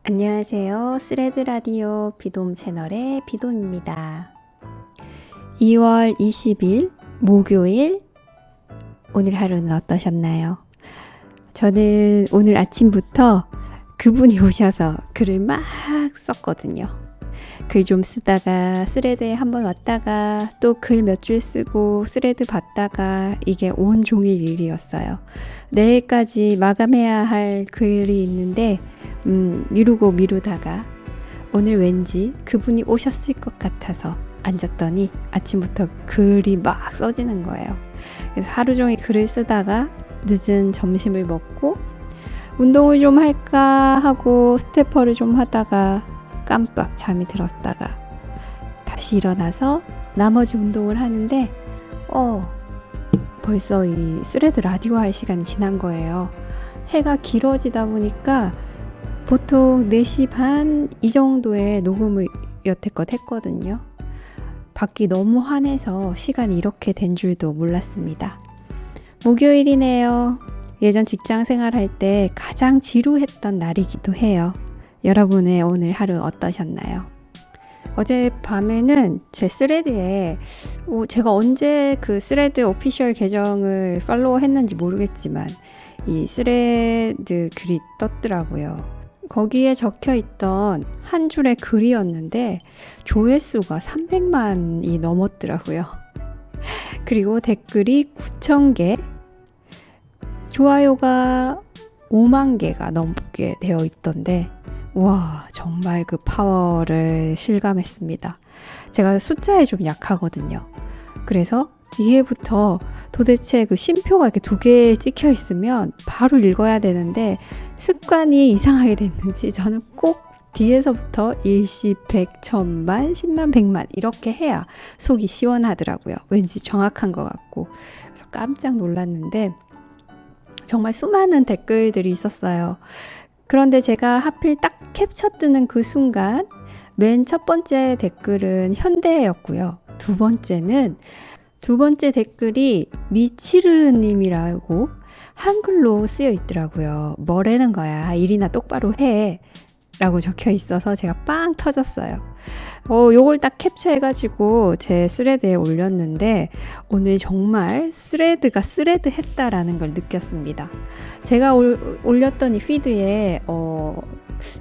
안녕하세요. 스레드 라디오 비돔 채널의 비돔입니다. 2월 20일 목요일, 오늘 하루는 어떠셨나요? 저는 오늘 아침부터 그분이 오셔서 글을 막 썼거든요. 글 좀 쓰다가 스레드에 한번 왔다가 또 글 몇 줄 쓰고 스레드 봤다가 이게 온종일 일이었어요. 내일까지 마감해야 할 글이 있는데 미루다가 오늘 왠지 그분이 오셨을 것 같아서 앉았더니 아침부터 글이 막 써지는 거예요. 그래서 하루 종일 글을 쓰다가 늦은 점심을 먹고 운동을 좀 할까 하고 스테퍼를 좀 하다가 깜빡 잠이 들었다가 다시 일어나서 나머지 운동을 하는데 벌써 이 스레드 라디오 할 시간이 지난 거예요. 해가 길어지다 보니까 보통 4시 반 이 정도에 녹음을 여태껏 했거든요. 밖이 너무 환해서 시간이 이렇게 된 줄도 몰랐습니다. 목요일이네요. 예전 직장 생활할 때 가장 지루했던 날이기도 해요. 여러분의 오늘 하루 어떠셨나요? 어젯밤에는 제 스레드에 제가 언제 그 스레드 오피셜 계정을 팔로우 했는지 모르겠지만 이 스레드 글이 떴더라고요. 거기에 적혀있던 한 줄의 글이었는데 조회수가 300만이 넘었더라고요. 그리고 댓글이 9,000개, 좋아요가 5만 개가 넘게 되어 있던데 와, 정말 그 파워를 실감했습니다. 제가 숫자에 좀 약하거든요. 그래서 뒤에부터 도대체 그 쉼표가 이렇게 2개 찍혀 있으면 바로 읽어야 되는데 습관이 이상하게 됐는지 저는 꼭 뒤에서부터 일시, 백, 천만, 10만, 100만 이렇게 해야 속이 시원하더라고요. 왠지 정확한 것 같고. 그래서 깜짝 놀랐는데 정말 수많은 댓글들이 있었어요. 그런데 제가 하필 딱 캡처 뜨는 그 순간 맨 첫 번째 댓글은 현대였고요. 두 번째 댓글이 미치르님이라고 한글로 쓰여 있더라고요. 뭐라는 거야. 일이나 똑바로 해. 라고 적혀 있어서 제가 빵 터졌어요. 요걸 딱 캡처해가지고 제 스레드에 올렸는데 오늘 정말 스레드가 스레드 했다라는 걸 느꼈습니다. 제가 올렸던 이 피드에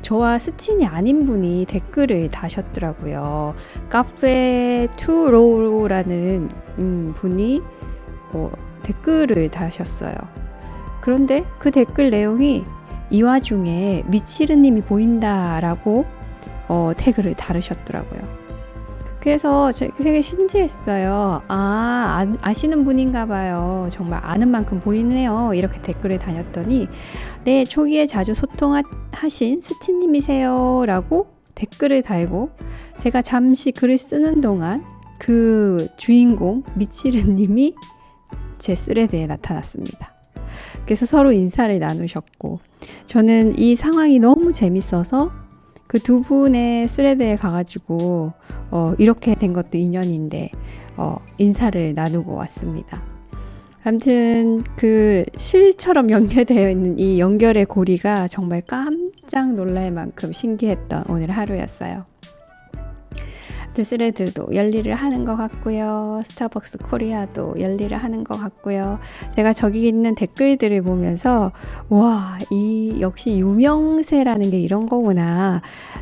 저와 스친이 아닌 분이 댓글을 다셨더라고요. 카페 투로라는 분이 댓글을 다셨어요. 그런데 그 댓글 내용이 이 와중에 미치르님이 보인다라고 태그를 달으셨더라고요. 그래서 되게 신기했어요. 아시는 분인가 봐요. 정말 아는 만큼 보이네요. 이렇게 댓글을 다녔더니 네, 초기에 자주 소통하신 스치님이세요 라고 댓글을 달고 제가 잠시 글을 쓰는 동안 그 주인공 미치르님이 제 스레드에 나타났습니다. 그래서 서로 인사를 나누셨고 저는 이 상황이 너무 재밌어서 그 두 분의 스레드에 가가지고 이렇게 된 것도 인연인데 인사를 나누고 왔습니다. 아무튼 그 실처럼 연결되어 있는 이 연결의 고리가 정말 깜짝 놀랄 만큼 신기했던 오늘 하루였어요. 스레드도 열일을 하는 것 같고요. 스타벅스 코리아도 열일을 하는 것 같고요. 제가 저기 있는 댓글들을 보면서 와, 이 역시 유명세라는 게 이런 거구나.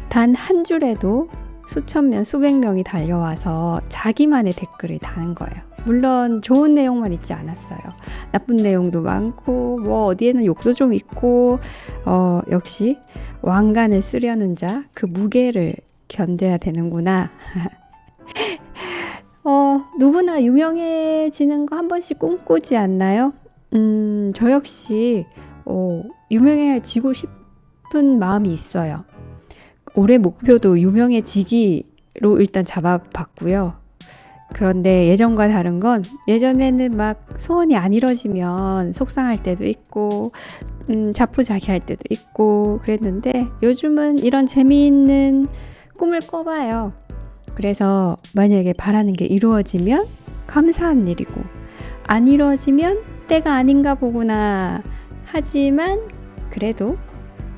단 한 줄에도 수천 명, 수백 명이 달려와서 자기만의 댓글을 다는 거예요. 물론 좋은 내용만 있지 않았어요. 나쁜 내용도 많고 뭐 어디에는 욕도 좀 있고 역시 왕관을 쓰려는 자 그 무게를 견뎌야 되는구나. 누구나 유명해지는 거 한 번씩 꿈꾸지 않나요? 저 역시 유명해지고 싶은 마음이 있어요. 올해 목표도 유명해지기로 일단 잡아봤고요. 그런데 예전과 다른 건 예전에는 막 소원이 안 이뤄지면 속상할 때도 있고 자포자기할 때도 있고 그랬는데 요즘은 이런 재미있는 꿈을 꿔봐요. 그래서 만약에 바라는 게 이루어지면 감사한 일이고 안 이루어지면 때가 아닌가 보구나. 하지만 그래도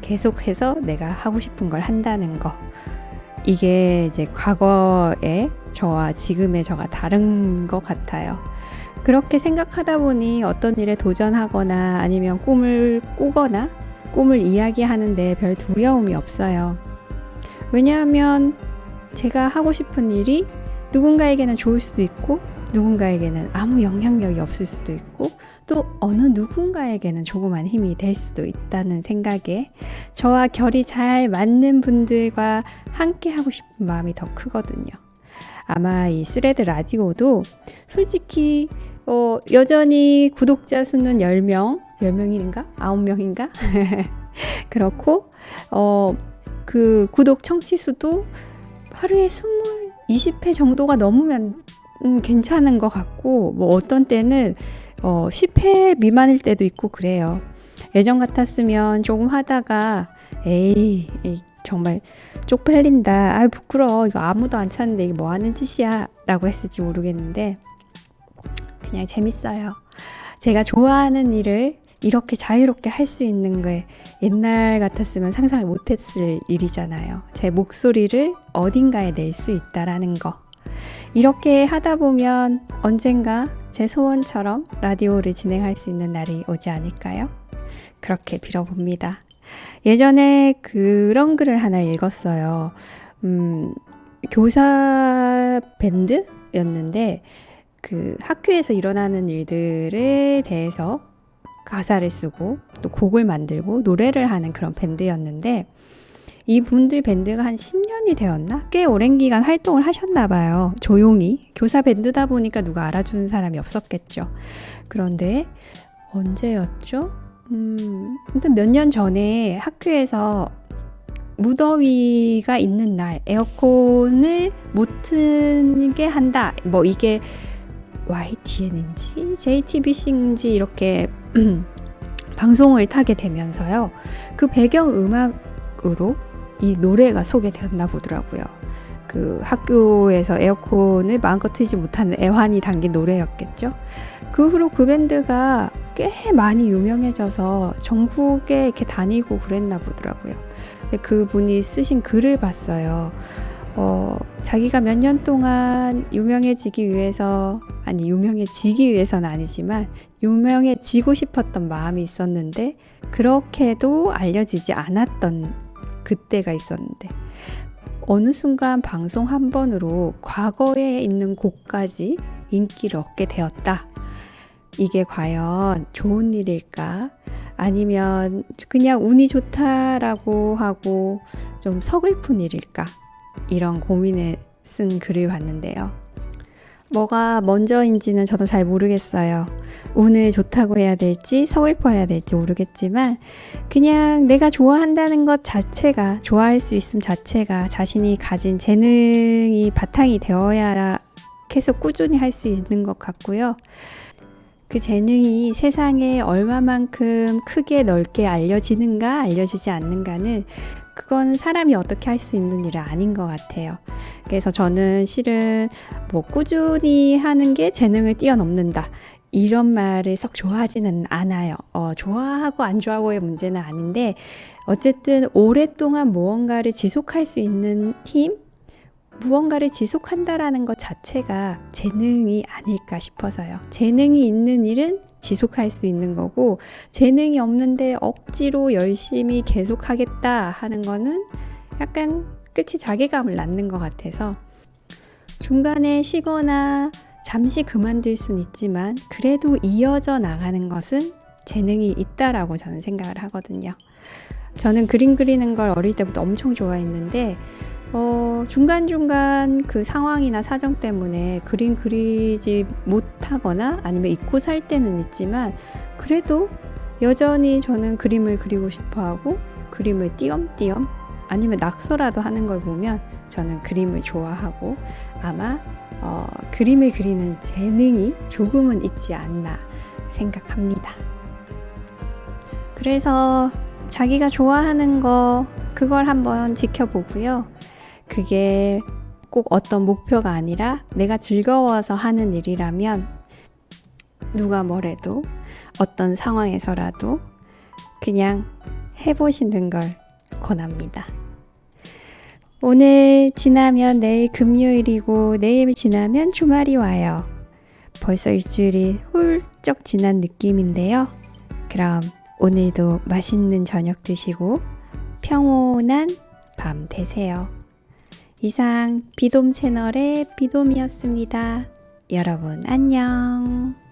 계속해서 내가 하고 싶은 걸 한다는 거. 이게 이제 과거의 저와 지금의 저가 다른 것 같아요. 그렇게 생각하다 보니 어떤 일에 도전하거나 아니면 꿈을 꾸거나 꿈을 이야기하는데 별 두려움이 없어요. 왜냐하면 제가 하고 싶은 일이 누군가에게는 좋을 수도 있고 누군가에게는 아무 영향력이 없을 수도 있고 또 어느 누군가에게는 조그만 힘이 될 수도 있다는 생각에 저와 결이 잘 맞는 분들과 함께 하고 싶은 마음이 더 크거든요. 아마 이 스레드 라디오도 솔직히 여전히 구독자 수는 10명, 10명인가? 9명인가? 그렇고 그 구독 청취 수도 하루에 20회 정도가 넘으면 괜찮은 것 같고 뭐 어떤 때는 10회 미만일 때도 있고 그래요. 예전 같았으면 조금 하다가 에이 정말 쪽팔린다. 아 부끄러워. 이거 아무도 안 찾는데 이게 뭐 하는 짓이야 라고 했을지 모르겠는데 그냥 재밌어요. 제가 좋아하는 일을 이렇게 자유롭게 할 수 있는 게 옛날 같았으면 상상을 못했을 일이잖아요. 제 목소리를 어딘가에 낼 수 있다라는 거. 이렇게 하다 보면 언젠가 제 소원처럼 라디오를 진행할 수 있는 날이 오지 않을까요? 그렇게 빌어봅니다. 예전에 그런 글을 하나 읽었어요. 교사 밴드였는데 그 학교에서 일어나는 일들에 대해서 가사를 쓰고 또 곡을 만들고 노래를 하는 그런 밴드였는데 이분들 밴드가 한 10년이 되었나? 꽤 오랜 기간 활동을 하셨나 봐요. 조용히. 교사 밴드다 보니까 누가 알아주는 사람이 없었겠죠. 그런데 언제였죠? 아무튼 몇 년 전에 학교에서 무더위가 있는 날 에어컨을 못 틀게 한다. 뭐 이게 YTN인지 JTBC인지 이렇게 방송을 타게 되면서요. 그 배경 음악으로 이 노래가 소개되었나 보더라고요. 그 학교에서 에어컨을 마음껏 틀지 못하는 애환이 담긴 노래였겠죠. 그 후로 그 밴드가 꽤 많이 유명해져서 전국에 이렇게 다니고 그랬나 보더라고요. 근데 그분이 쓰신 글을 봤어요. 자기가 몇 년 동안 유명해지기 위해서 유명해지기 위해서는 아니지만 유명해지고 싶었던 마음이 있었는데 그렇게도 알려지지 않았던 그때가 있었는데 어느 순간 방송 한 번으로 과거에 있는 곡까지 인기를 얻게 되었다. 이게 과연 좋은 일일까? 아니면 그냥 운이 좋다라고 하고 좀 서글픈 일일까? 이런 고민에 쓴 글을 봤는데요. 뭐가 먼저인지는 저도 잘 모르겠어요. 운을 좋다고 해야 될지 서글퍼해야 될지 모르겠지만 그냥 내가 좋아한다는 것 자체가 좋아할 수 있음 자체가 자신이 가진 재능이 바탕이 되어야 계속 꾸준히 할 수 있는 것 같고요. 그 재능이 세상에 얼마만큼 크게 넓게 알려지는가 알려지지 않는가는 그건 사람이 어떻게 할 수 있는 일은 아닌 것 같아요. 그래서 저는 실은 뭐 꾸준히 하는 게 재능을 뛰어넘는다. 이런 말을 썩 좋아하지는 않아요. 좋아하고 안 좋아하고의 문제는 아닌데 어쨌든 오랫동안 무언가를 지속할 수 있는 힘? 무언가를 지속한다라는 것 자체가 재능이 아닐까 싶어서요. 재능이 있는 일은 지속할 수 있는 거고 재능이 없는데 억지로 열심히 계속하겠다 하는 거는 약간 끝이 자괴감을 낳는 것 같아서 중간에 쉬거나 잠시 그만둘 수는 있지만 그래도 이어져 나가는 것은 재능이 있다라고 저는 생각을 하거든요. 저는 그림 그리는 걸 어릴 때부터 엄청 좋아했는데 중간중간 그 상황이나 사정 때문에 그림 그리지 못하거나 아니면 잊고 살 때는 있지만 그래도 여전히 저는 그림을 그리고 싶어하고 그림을 띄엄띄엄 아니면 낙서라도 하는 걸 보면 저는 그림을 좋아하고 아마 그림을 그리는 재능이 조금은 있지 않나 생각합니다. 그래서 자기가 좋아하는 거 그걸 한번 지켜보고요. 그게 꼭 어떤 목표가 아니라 내가 즐거워서 하는 일이라면 누가 뭐래도 어떤 상황에서라도 그냥 해보시는 걸 권합니다. 오늘 지나면 내일 금요일이고 내일 지나면 주말이 와요. 벌써 일주일이 훌쩍 지난 느낌인데요. 그럼 오늘도 맛있는 저녁 드시고 평온한 밤 되세요. 이상 비돔 채널의 비돔이었습니다. 여러분 안녕.